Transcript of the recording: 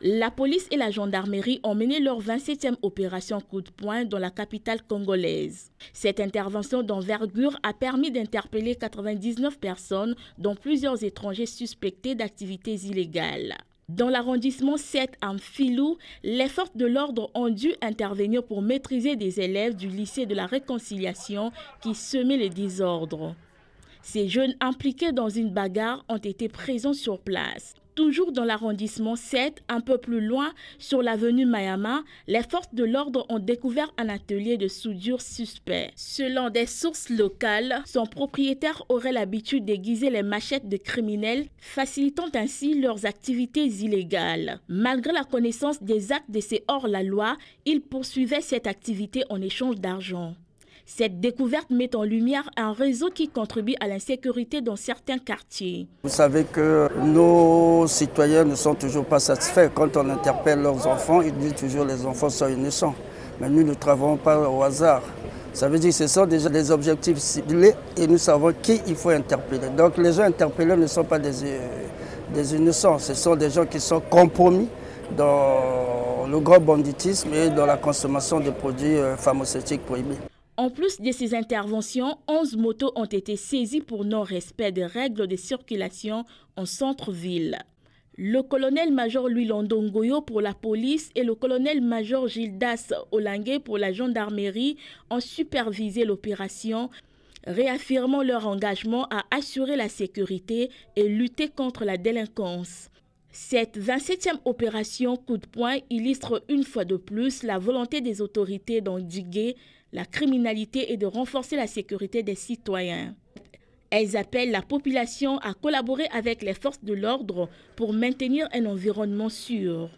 La police et la gendarmerie ont mené leur 27e opération coup de poing dans la capitale congolaise. Cette intervention d'envergure a permis d'interpeller 99 personnes, dont plusieurs étrangers suspectés d'activités illégales. Dans l'arrondissement 7 à Mfilou, les forces de l'ordre ont dû intervenir pour maîtriser des élèves du lycée de la Réconciliation qui semaient les désordres. Ces jeunes impliqués dans une bagarre ont été présents sur place. Toujours dans l'arrondissement 7, un peu plus loin, sur l'avenue Mayama, les forces de l'ordre ont découvert un atelier de soudure suspect. Selon des sources locales, son propriétaire aurait l'habitude d'aiguiser les machettes de criminels, facilitant ainsi leurs activités illégales. Malgré la connaissance des actes de ces hors-la-loi, ils poursuivaient cette activité en échange d'argent. Cette découverte met en lumière un réseau qui contribue à l'insécurité dans certains quartiers. Vous savez que nos citoyens ne sont toujours pas satisfaits. Quand on interpelle leurs enfants, ils disent toujours que les enfants sont innocents. Mais nous ne travaillons pas au hasard. Ça veut dire que ce sont déjà des objectifs ciblés et nous savons qui il faut interpeller. Donc les gens interpellés ne sont pas des innocents. Ce sont des gens qui sont compromis dans le grand banditisme et dans la consommation de produits pharmaceutiques prohibés. En plus de ces interventions, 11 motos ont été saisies pour non-respect des règles de circulation en centre-ville. Le colonel-major Louis Londongoyo pour la police et le colonel-major Gildas Olangue pour la gendarmerie ont supervisé l'opération, réaffirmant leur engagement à assurer la sécurité et lutter contre la délinquance. Cette 27e opération coup de poing illustre une fois de plus la volonté des autorités d'endiguer la criminalité et de renforcer la sécurité des citoyens. Elles appellent la population à collaborer avec les forces de l'ordre pour maintenir un environnement sûr.